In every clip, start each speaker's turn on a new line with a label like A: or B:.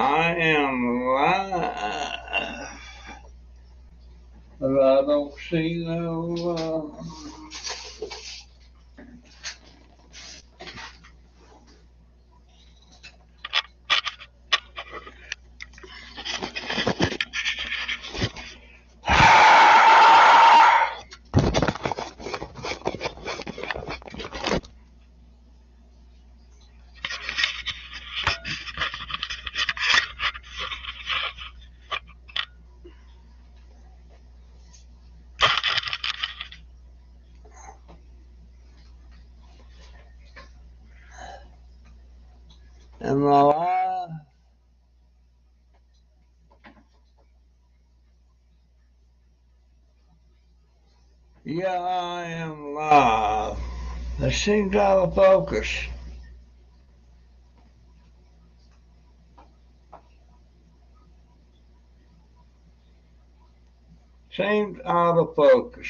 A: I am live, but I don't see no. Am I live? Yeah, I am live. I seem to have a focus. Seems out of focus.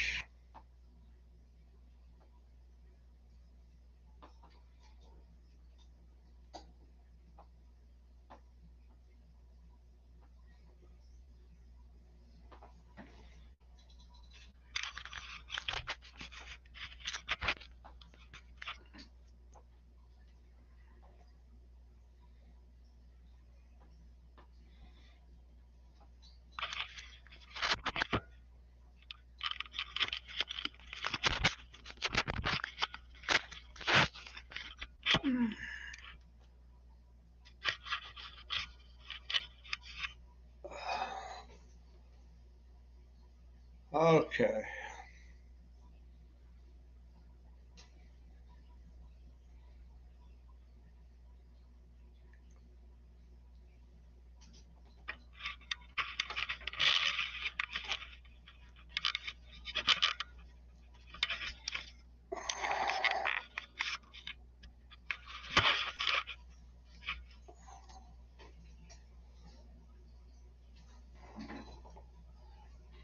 A: Okay.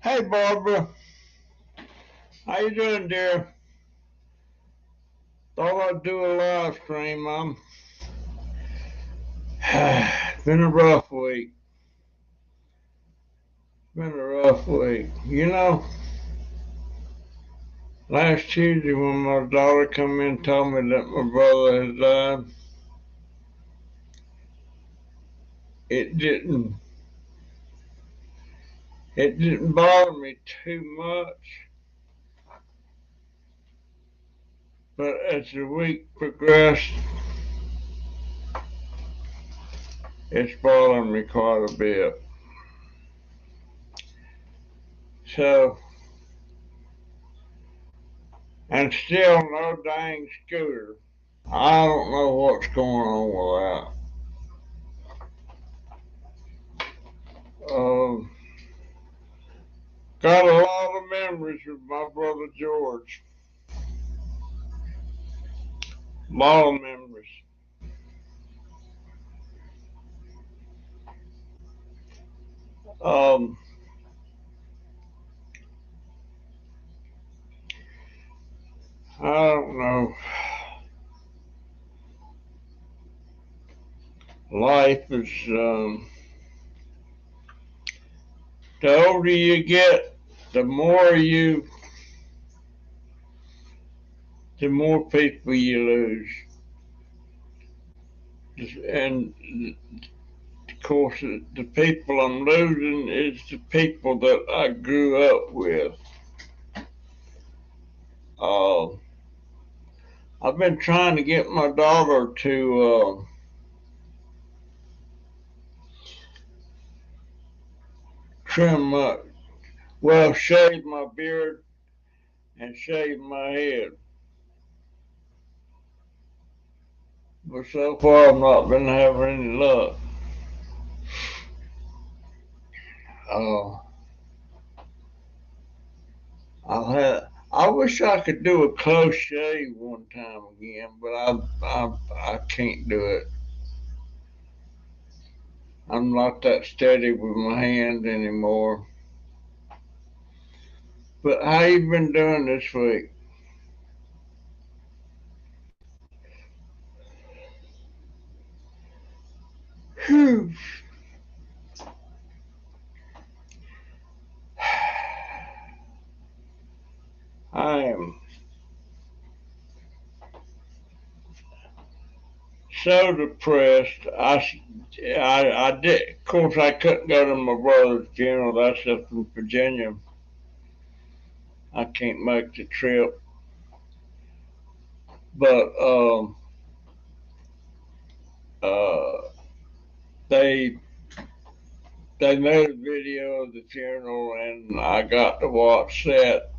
A: Hey, Barbara. How you doing, dear? Thought I'd do a live stream. It's been a rough week. Been a rough week. Last Tuesday when my daughter come in and told me that my brother had died, it didn't it didn't bother me too much. But as the week progressed, it's bothering me quite a bit. So, and still no dang scooter. I don't know what's going on with that. Got a lot of memories with my brother George. A lot of memories. Um, I don't know. Life is, the older you get, the more the more people you lose. And of course, the people I'm losing is the people that I grew up with. Uh, I've been trying to get my daughter to shave my beard and shave my head. But so far, I've not been having any luck. Uh, I wish I could do a close shave one time again, but I can't do it. I'm not that steady with my hands anymore. But how you been doing this week? Whew. so depressed. I did. Of course, I couldn't go to my brother's funeral. That's up in Virginia. I can't make the trip. But uh, they they made a video of the funeral, and I got to watch that.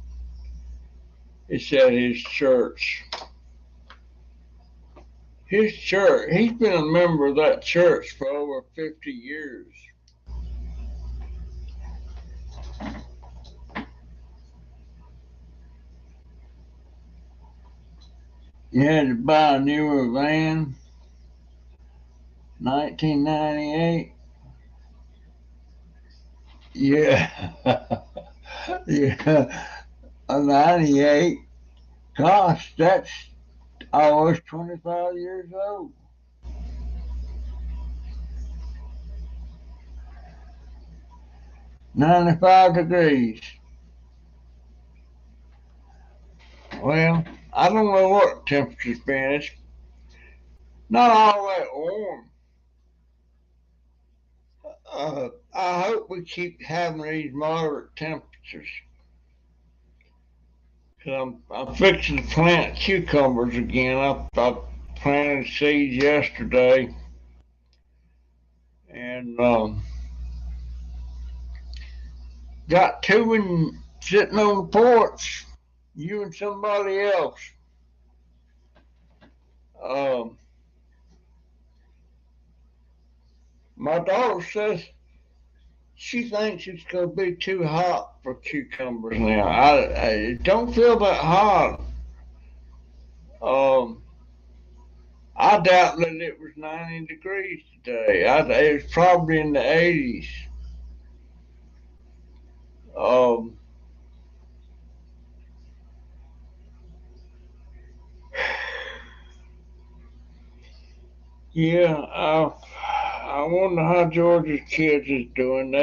A: It's at his church. His church. He's been a member of that church for over 50 years. You had to buy a newer van. 1998. Yeah. Yeah. A 98. Gosh, that's almost 25 years old. 95 degrees. Well, I don't know what temperature's been. It's not all that warm. I hope we keep having these moderate temperatures. Cause I'm fixing to plant cucumbers again. I planted seeds yesterday, and got two sitting on the porch. You and somebody else. Um, my daughter says she thinks it's going to be too hot for cucumbers now. I don't feel that hot. Um, I doubt that it was 90 degrees today. It was probably in the 80s. Um, yeah, I wonder how George's kids is doing.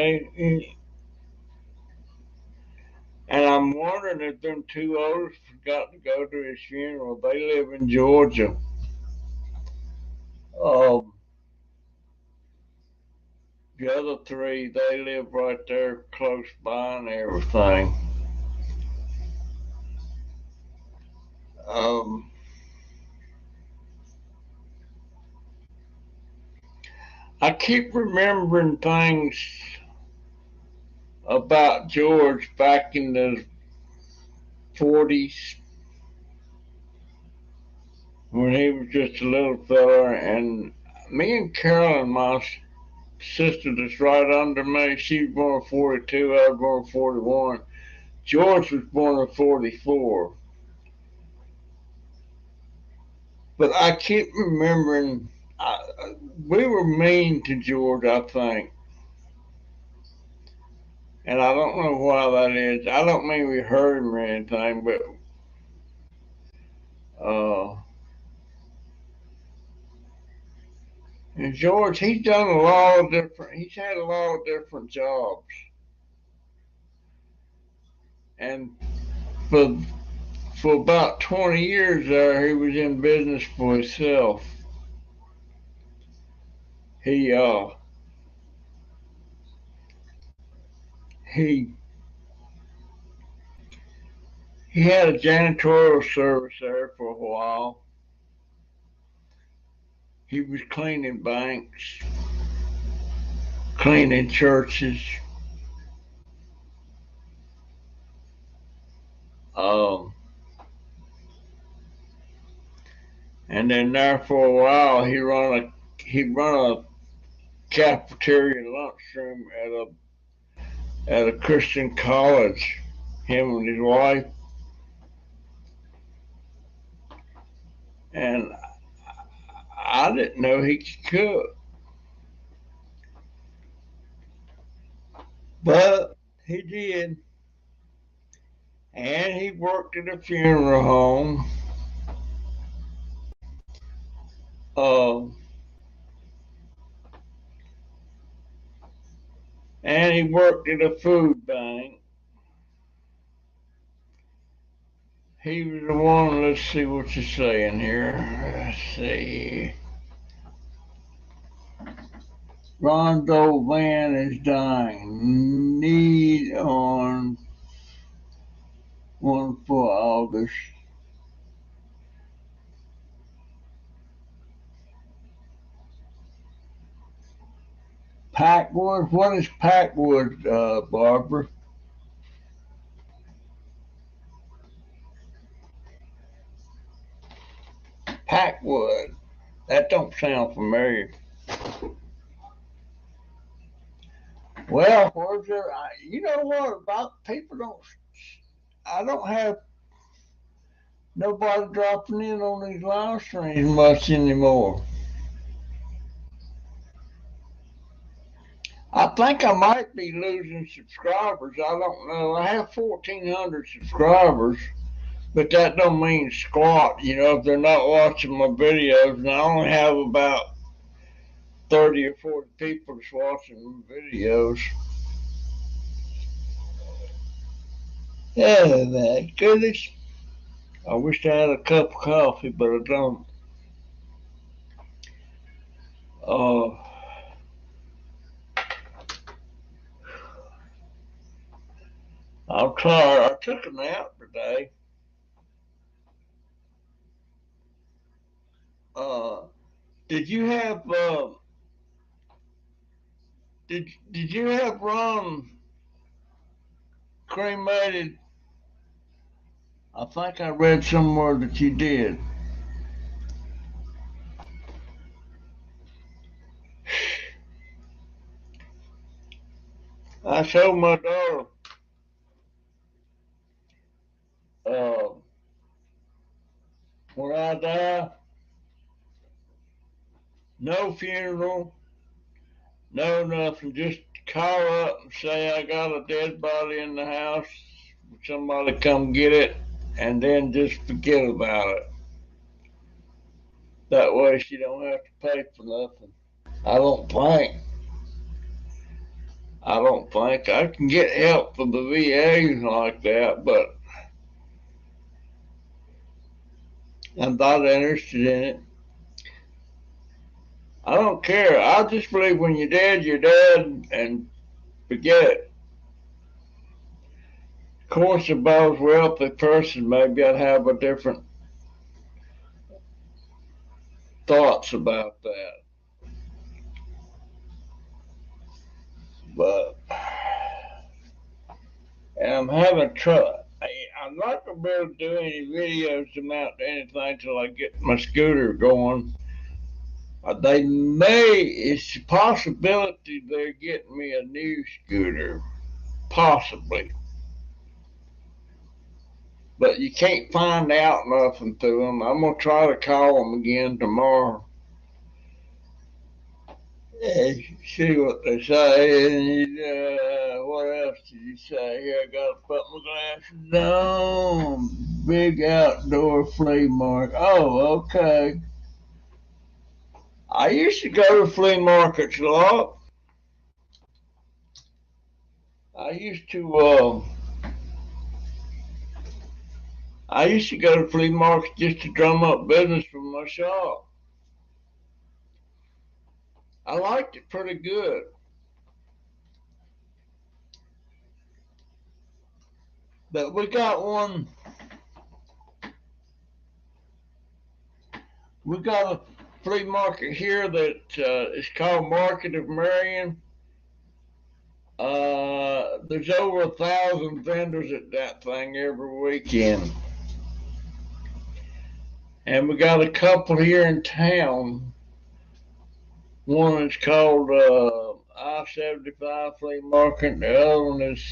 A: And I'm wondering if them two oldest forgot to go to his funeral. They live in Georgia. Um, the other three, they live right there close by and everything. Um, I keep remembering things about George back in the 40s when he was just a little fella. And me and Carolyn, my sister that's right under me, she was born in 42, I was born in 41. George was born in 44. But I keep remembering we were mean to George, I think. And I don't know why that is. I don't mean we hurt him or anything, but uh, and George, he's done a lot of different. He's had a lot of different jobs, and for for about 20 years there, he was in business for himself. He he he had a janitorial service there for a while. He was cleaning banks, cleaning churches. Um, and then there for a while, he run a cafeteria lunchroom at a Christian college. Him and his wife, and I didn't know he could cook, but he did. And he worked at a funeral home. Uh, and he worked at a food bank. He was the one. Let's see what you're saying here. Let's see. Rondo Van is dying. Need on one for August. Packwood? What is Packwood, Barbara? Packwood. That don't sound familiar. Well, where's there? You know what? About people don't. I don't have nobody dropping in on these live streams much anymore. I think I might be losing subscribers. I don't know. I have 1,400 subscribers, but that don't mean squat. You know, if they're not watching my videos, and I only have about 30 or 40 people that's watching my videos. Oh my goodness. I wish I had a cup of coffee, but I don't. Uh, I'm tired. I took a nap today. Uh, did you have did you have Ron cremated? I think I read somewhere that you did. I told my daughter, uh, when I die, no funeral, no nothing. Just call up and say I got a dead body in the house. Somebody come get it, and then just forget about it. That way she don't have to pay for nothing. I don't think. I don't think I can get help from the VA like that, but I'm not interested in it. I don't care. I just believe when you're dead, and forget it. Of course, if I was a wealthy person, maybe I'd have a different thoughts about that. But and I'm having trouble. I'm not gonna be able to do any videos about anything till I get my scooter going. They may. It's a possibility they're getting me a new scooter, possibly. But you can't find out nothing through them. I'm gonna try to call them again tomorrow. Yeah, see what they say. And what else did you say? Here, I gotta put my glasses on. Big outdoor flea market. Oh, okay. I used to go to flea markets a lot. I used to. I used to go to flea markets just to drum up business for my shop. I liked it pretty good. But we got one. We got a flea market here that is called Market of Marion. There's over 1,000 vendors at that thing every weekend. And we got a couple here in town. One is called I-75 Flea Market. The other one is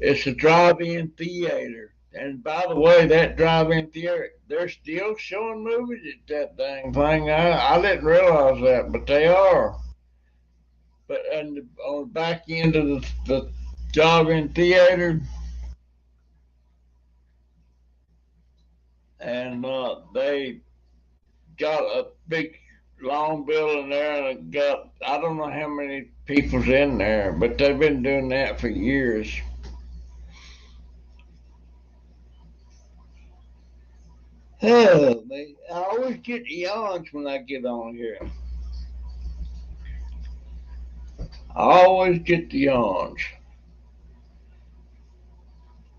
A: it's a drive-in theater. And by the way, that drive-in theater, they're still showing movies at that dang thing. I didn't realize that, but they are. But on the back end of the drive-in theater, and they got a big long building there, and got I don't know how many people's in there, but they've been doing that for years. Oh, man. I always get yawns when I get on here. I always get the yawns.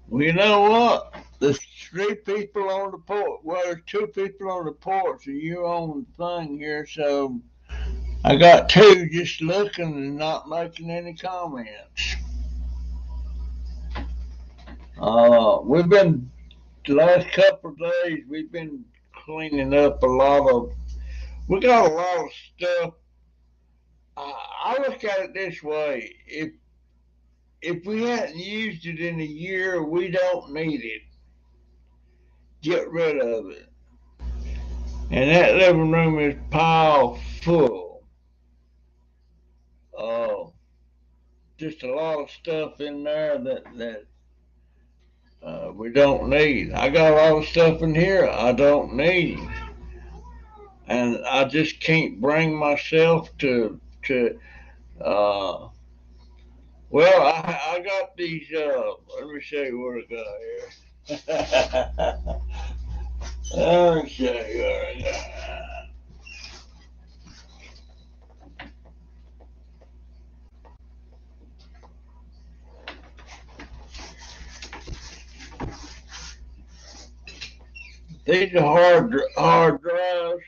A: Well, you know what? There's 3 people on the porch. Well, there's 2 people on the porch, and you're on the thing here, so I got 2 just looking and not making any comments. We've been, the last couple of days, we've been cleaning up a lot of, we got a lot of stuff. I look at it this way. If we hadn't used it in a year, we don't need it. Get rid of it. And that living room is pile full. Just a lot of stuff in there that we don't need. I got a lot of stuff in here I don't need, and I just can't bring myself to. Well, I got these. Let me show you what I got here. Let me show you what I got. These are hard drives,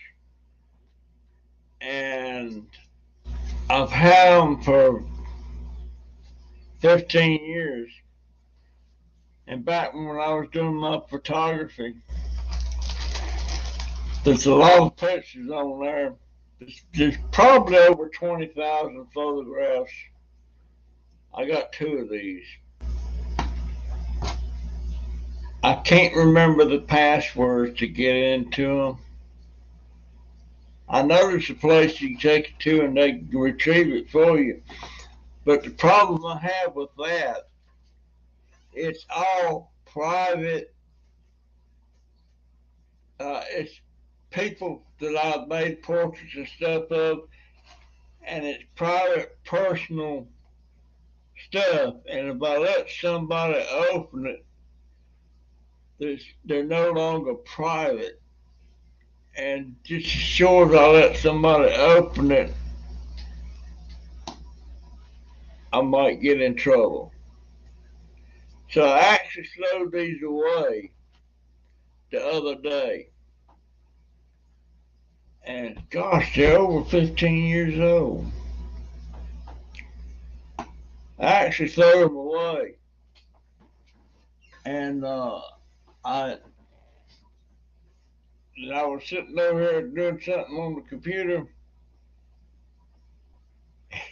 A: and I've had them for 15 years. And back when I was doing my photography, there's a lot of pictures on there. There's probably over 20,000 photographs. I got 2 of these. I can't remember the passwords to get into them. I know there's a place you can take it to and they can retrieve it for you. But the problem I have with that, it's all private. It's people that I've made portraits and stuff of, and it's private, personal stuff. And if I let somebody open it, they're no longer private. And just as sure as I let somebody open it, I might get in trouble. So I actually threw these away the other day. And gosh, they're over 15 years old. I actually threw them away. And I was sitting over here doing something on the computer,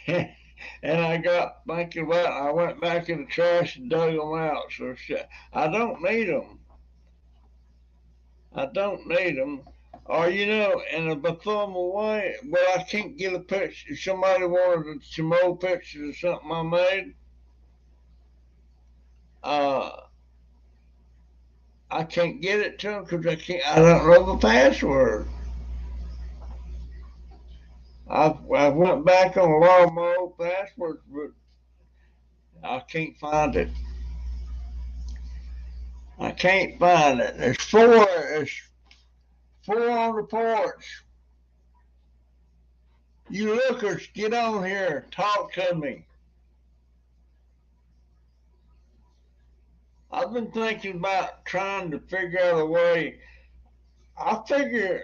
A: and I got thinking about it. I went back in the trash and dug them out. So I don't need them. I don't need them. Or, and if I throw them away, well, I can't get a picture. If somebody wanted some old pictures of something I made, I can't get it to them because I don't know the password. I went back on a lot of my old passwords, but I can't find it. I can't find it. There's 4. There's 4 on the porch. You lookers, get on here. Talk to me. I've been thinking about trying to figure out a way. I figure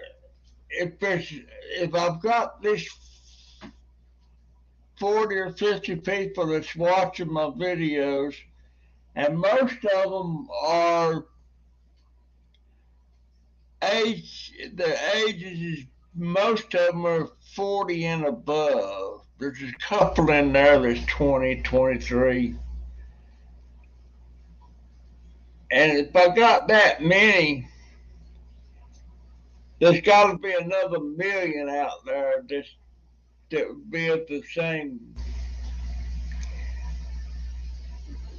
A: if I've got this 40 or 50 people that's watching my videos, and most of them are the ages is, most of them are 40 and above. There's a couple in there that's 20, 23. And if I got that many, there's got to be another million out there that would be at the same,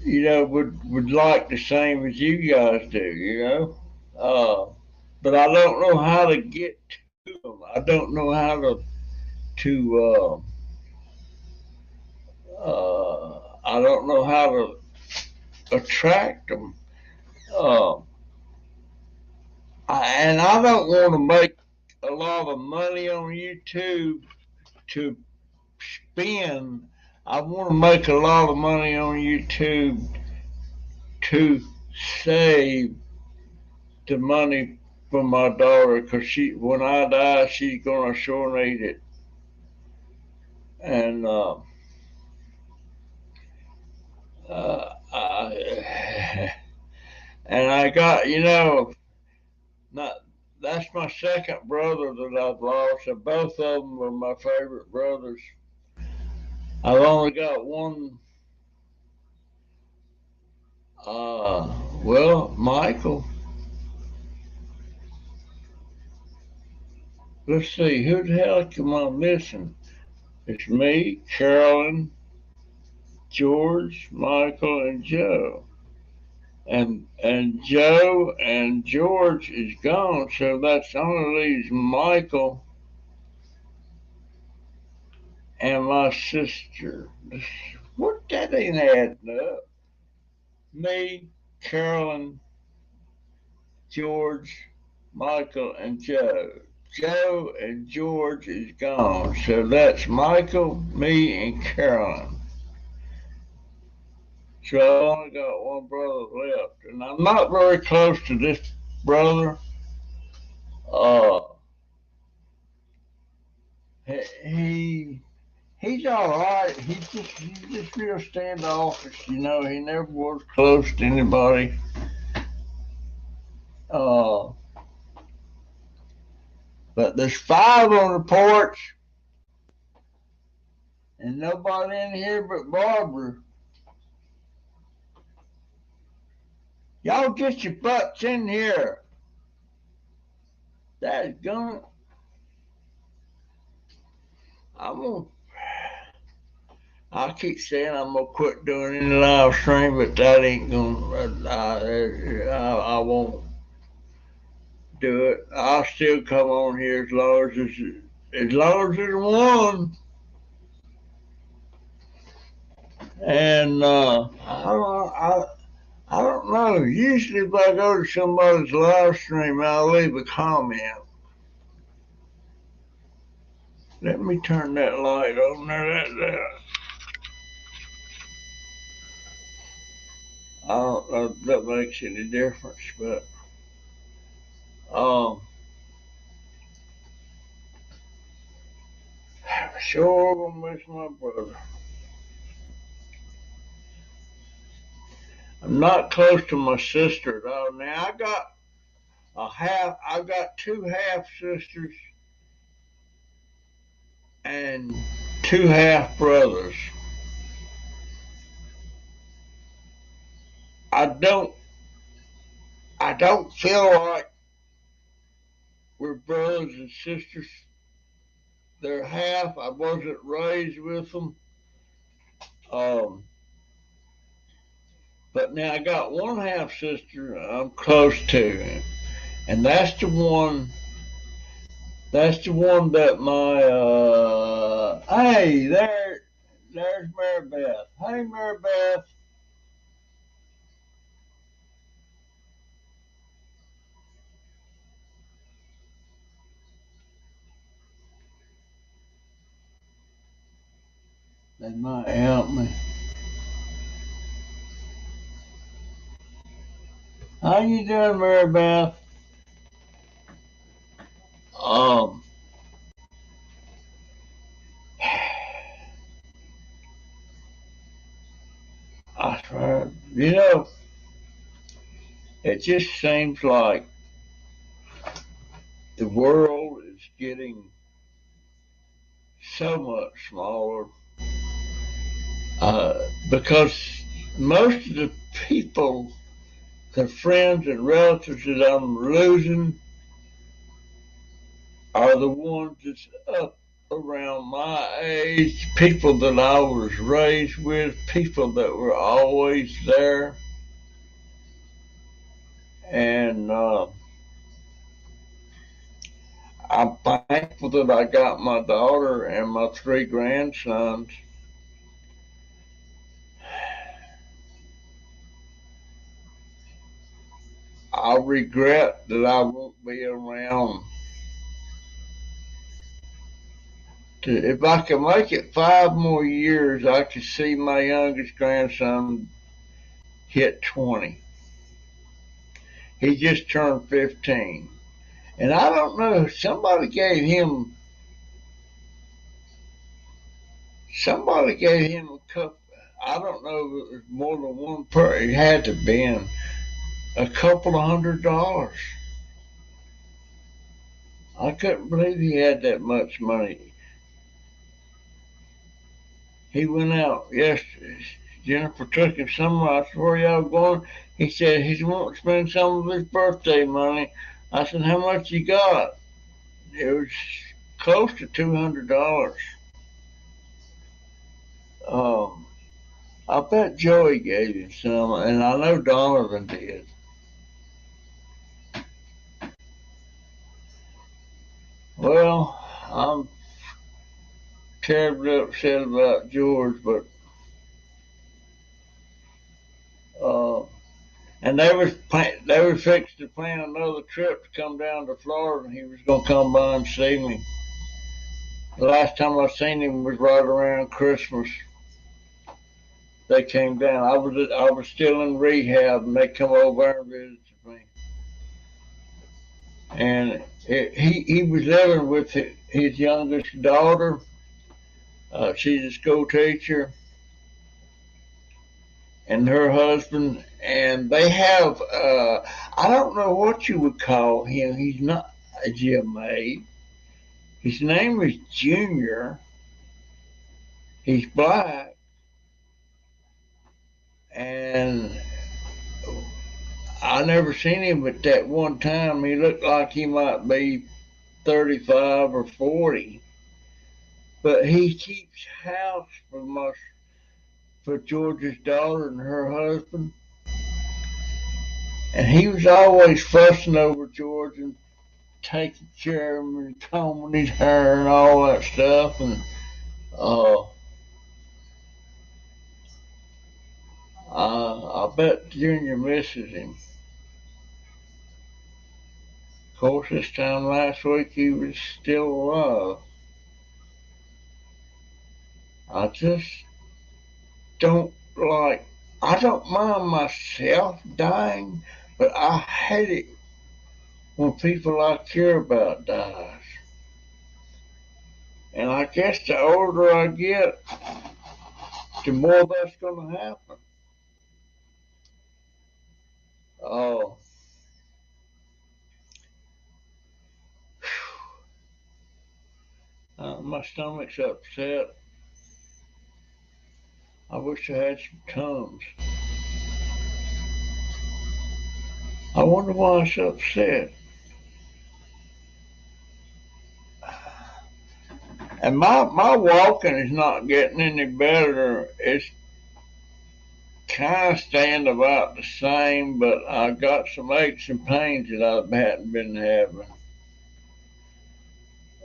A: would like the same as you guys do, but I don't know how to get to them. I don't know how I don't know how to attract them. And I don't want to make a lot of money on YouTube to spend I want to make a lot of money on YouTube to save the money for my daughter, because when I die, she's gonna sure need it. And and I got, not that's my second brother that I've lost, and both of them were my favorite brothers. I've only got one. Well, Michael. Let's see, who the hell am I missing? It's me, Carolyn, George, Michael, and Joe. And Joe and George is gone, so that's only leaves Michael and my sister. What, that ain't adding up. Me, Carolyn, George, Michael, and Joe. Joe and George is gone, so that's Michael, me, and Carolyn. So I only got one brother left, and I'm not very close to this brother. Uh, he he's all right. He's just real standoffish. He never was close to anybody. Uh, but there's five on the porch, and nobody in here but Barbara. Y'all get your butts in here. That's gonna. I'm gonna. I keep saying I'm gonna quit doing any live stream, but that ain't gonna. I won't do it. I'll still come on here as long as there's one. And I don't know. Usually, if I go to somebody's live stream, I'll leave a comment. Let me turn that light on there. I don't know if that makes any difference, but um, sure gonna miss my brother. I'm not close to my sister at all. Now I got two half sisters and two half brothers. I don't I don't feel like we're brothers and sisters. They're half. I wasn't raised with them. Um, but now I got one half sister I'm close to, and that's the one. That's the one that my hey there's Mary Beth. Hey Mary Beth. They might help me. How you doing, Mary Beth? Um, I swear, it just seems like the world is getting so much smaller because most of the people, the friends and relatives that I'm losing, are the ones that's up around my age, people that I was raised with, people that were always there. And I'm thankful that I got my daughter and my three grandsons. I regret that I won't be around If I could make it 5 more years, I could see my youngest grandson hit 20. He just turned 15. And I don't know, somebody gave him a couple, I don't know if it was more than one per, it had to have been a couple of $100. I couldn't believe he had that much money. He went out yesterday. Jennifer took him somewhere. I said, where y'all going? He said he wants to spend some of his birthday money. I said, how much you got? It was close to $200. Um, I bet Joey gave him some, and I know Donovan did. Well, I'm terribly upset about George, but and they was fixed to plan another trip to come down to Florida, and he was gonna come by and see me. The last time I seen him was right around Christmas. They came down. I was still in rehab, and they come over and visited me. And he was living with his youngest daughter. She's a school teacher, and her husband, and they have I don't know what you would call him. He's not a gym maid. His name is Junior. He's black, and I never seen him at that one time. He looked like he might be 35 or 40, but he keeps house for George's daughter and her husband. And he was always fussing over George and taking care of him and combing his hair and all that stuff. And I bet Junior misses him. Of course, this time last week he was still alive. I just I don't mind myself dying, but I hate it when people I care about dies. And I guess the older I get, the more that's going to happen. Oh, my stomach's upset. I wish I had some Tums. I wonder why I'm so upset. And my walking is not getting any better. It's kind of staying about the same, but I got some aches and pains that I hadn't been having.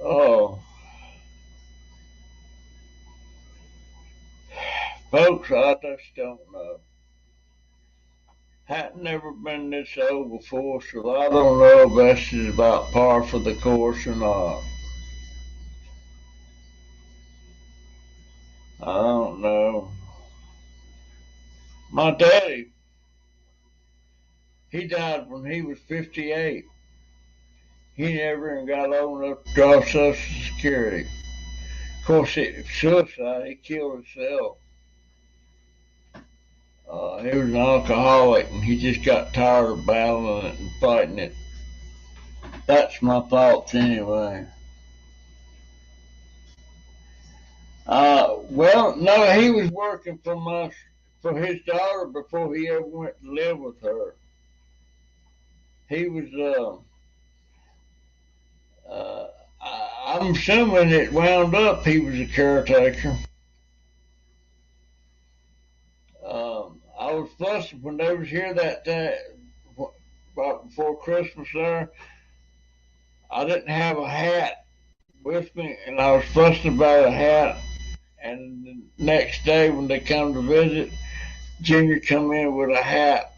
A: Oh, folks, I just don't know. Hadn't never been this old before, so I don't know if this is about par for the course or not. I don't know. My daddy, he died when he was 58. He never even got old enough to draw Social Security. Of course, suicide, he killed himself. He was an alcoholic, and he just got tired of battling it and fighting it. That's my thoughts anyway. Well, no, he was working for his daughter before he ever went to live with her. He was, I'm assuming it wound up he was a caretaker. I was fussing when they was here that day, right before Christmas there. I didn't have a hat with me, and I was fussing about a hat. And the next day when they come to visit, Junior come in with a hat.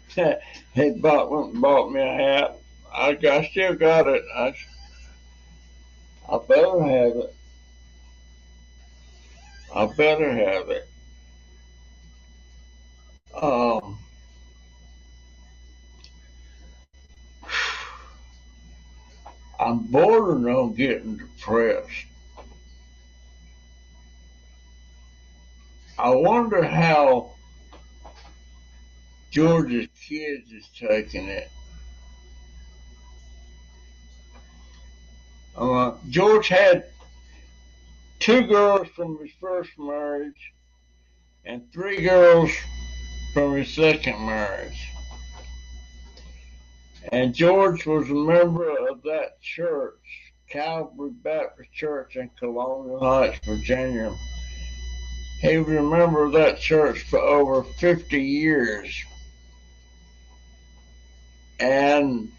A: He went and bought me a hat. I still got it. I better have it. I better have it. Um, I'm bordering on getting depressed. I wonder how George's kids is taking it. George had two girls from his first marriage and three girls from his second marriage. And George was a member of that church, Calvary Baptist Church in Colonial Heights, Virginia. He was a member of that church for over 50 years. And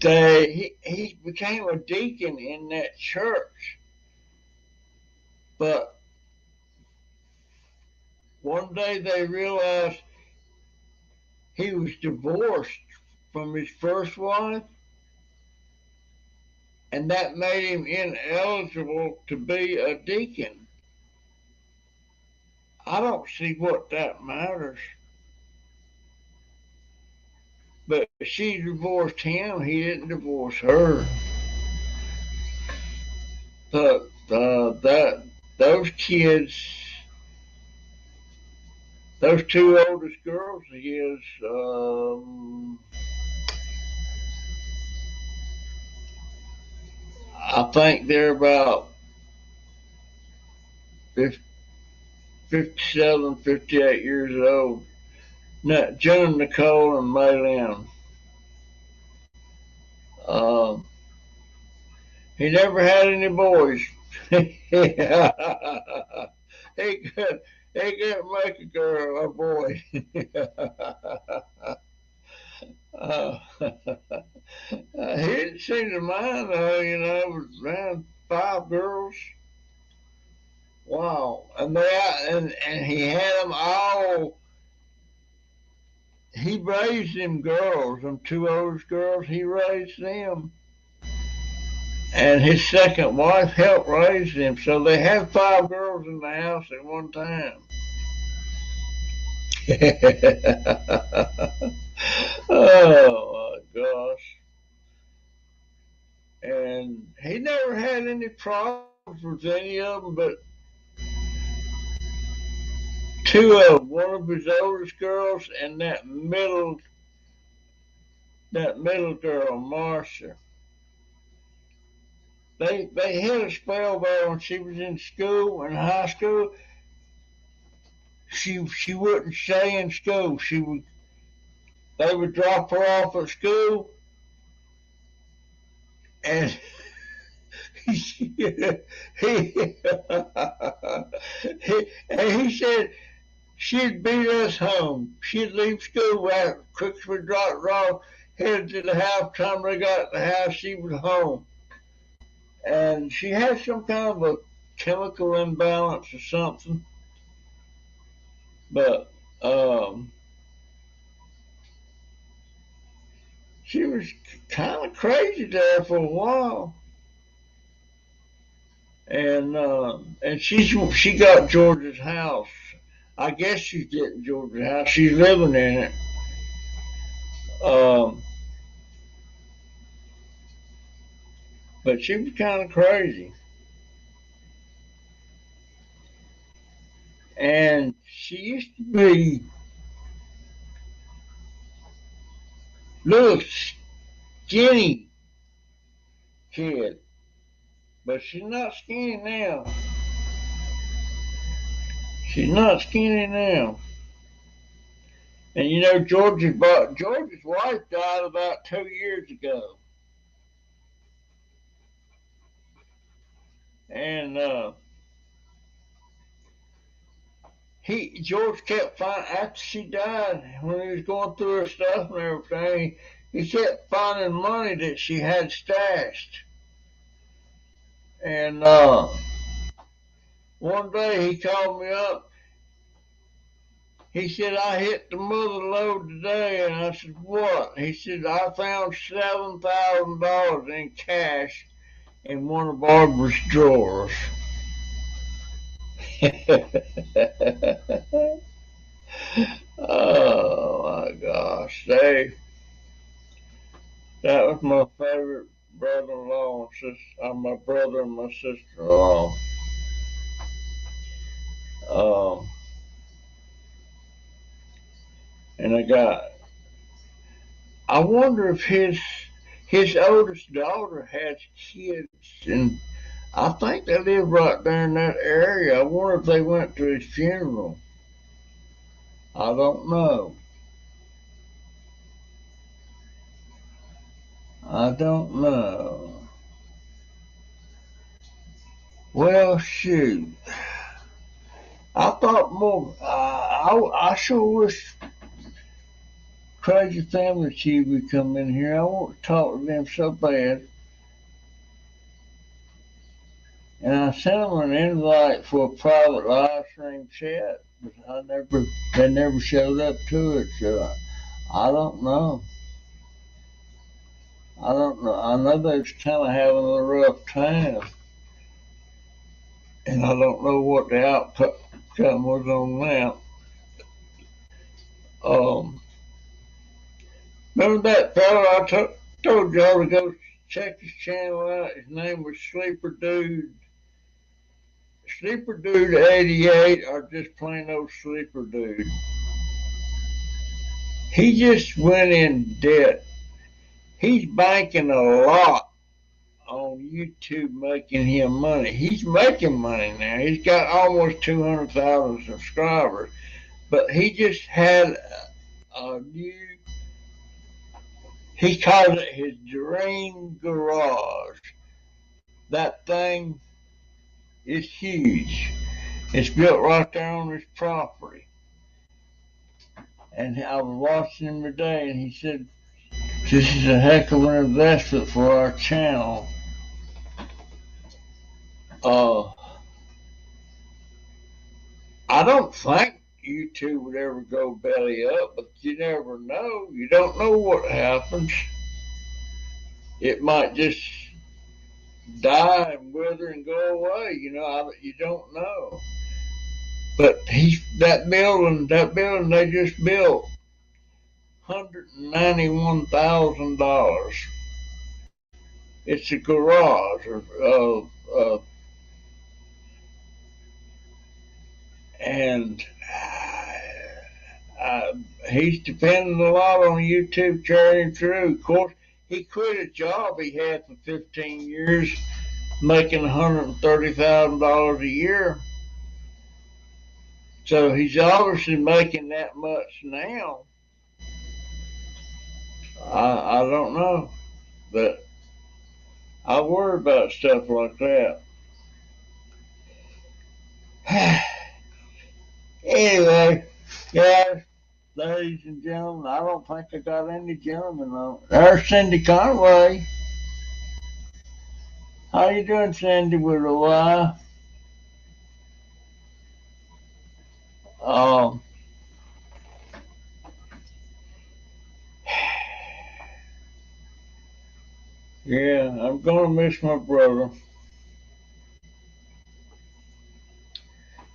A: he became a deacon in that church. But one day they realized he was divorced from his first wife, and that made him ineligible to be a deacon. I don't see what that matters. But she divorced him, he didn't divorce her. But those kids, those two oldest girls of his, I think they're about 57, 58 years old. Jen, Nicole, and Maylin. He never had any boys. he could make a girl a boy. He didn't seem to mind though, it was man, five girls. Wow. And he had them all. He raised them girls, them two oldest girls, he raised them. And his second wife helped raise them. So they had five girls in the house at one time. Oh my gosh. And he never had any problems with any of them but two of them, one of his oldest girls and that middle girl, Marcia. They had a spell there when she was in school, in high school. She wouldn't stay in school. They would drop her off at school, and he, and he said she'd beat us home. She'd leave school after quick would drop her off, headed to the house. Time they got to the house, she was home. And she had some kind of a chemical imbalance or something. But she was kind of crazy there for a while. And she got George's house. I guess she's getting George's house. She's living in it. Um, but she was kind of crazy. And she used to be little skinny kid, but she's not skinny now. She's not skinny now. And George's wife died about 2 years ago, and George kept finding after she died when he was going through her stuff and everything. He kept finding money that she had stashed, and one day he called me up. He said, I hit the mother lode today. And I said, what? He said, I found $7,000 in cash in one of Barbara's drawers. Oh my gosh, that was my favorite brother-in-law and sister. My brother and my sister-in-law. Um, and I wonder if his oldest daughter has kids, and I think they live right there in that area. I wonder if they went to his funeral. I don't know. I don't know. Well, shoot. I thought more. I sure wish Crazy Family Chief would come in here. I want to talk to them so bad. And I sent them an invite for a private live stream chat, but they never showed up to it. So I don't know. I don't know. I know they was kind of having a rough time, and I don't know what the outcome was on that. Um, Remember that fellow told y'all to go check his channel out? His name was Sleeper Dude 88, or just plain old Sleeper Dude. He just went in debt. He's banking a lot on YouTube making him money. He's making money now. He's got almost 200,000 subscribers, but he just had a new. He calls it his dream garage. That thing is huge. It's built right there on his property. And I was watching him today, and he said, "This is a heck of an investment for our channel." Uh, I don't think YouTube would ever go belly up, but you never know. You don't know what happens. It might just die and wither and go away. You don't know. But that building they just built, $191,000. It's a garage, and uh, he's depending a lot on YouTube carrying through. Of course, he quit a job he had for 15 years, making $130,000 a year. So he's obviously making that much now. I don't know, but I worry about stuff like that. Anyway, guys, ladies and gentlemen, I don't think I got any gentlemen on. There's Cindy Conway. How you doing, Cindy, with a Y? Um, yeah, I'm gonna miss my brother.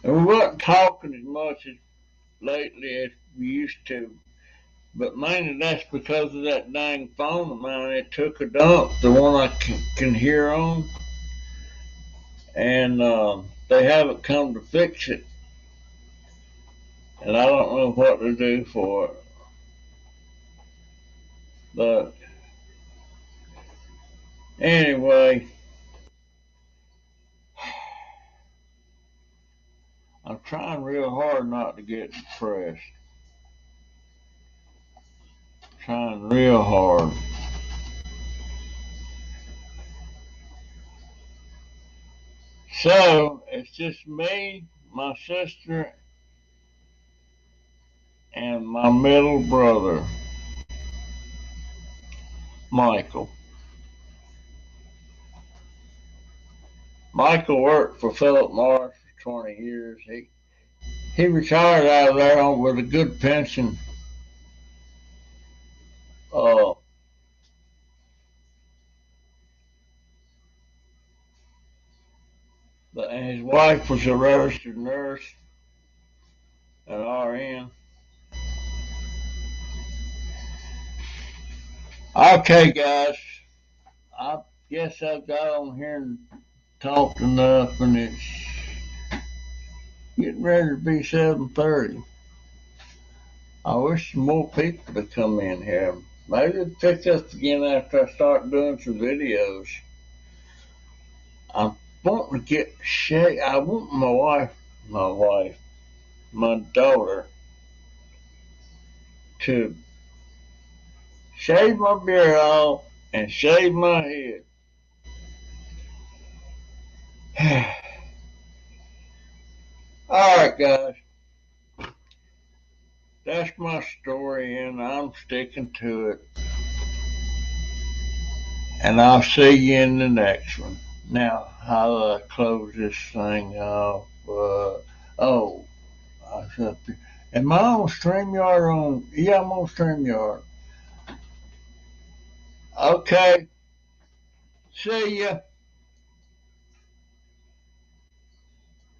A: And we wasn't talking as much as lately as we used to. But mainly that's because of that dang phone of mine. It took a dump, the one I can hear on, and they haven't come to fix it. And I don't know what to do for it. But anyway, I'm trying real hard not to get depressed. Trying real hard. So it's just me, my sister, and my middle brother, Michael. Michael worked for Philip Morris for 20 years. He retired out of there with a good pension. Uh, And his wife was a registered nurse, an RN. Okay, guys, I guess I got on here and talked enough, and it's getting ready to be 7:30. I wish more people to come in here. Maybe it'll pick up again after I start doing some videos. I'm wanting to get shave. I want my daughter to shave my beard off and shave my head. All right, guys. That's my story, and I'm sticking to it. And I'll see you in the next one. Now, how do I close this thing off? Oh, I said, am I on StreamYard on? Yeah, I'm on StreamYard. Okay. See ya.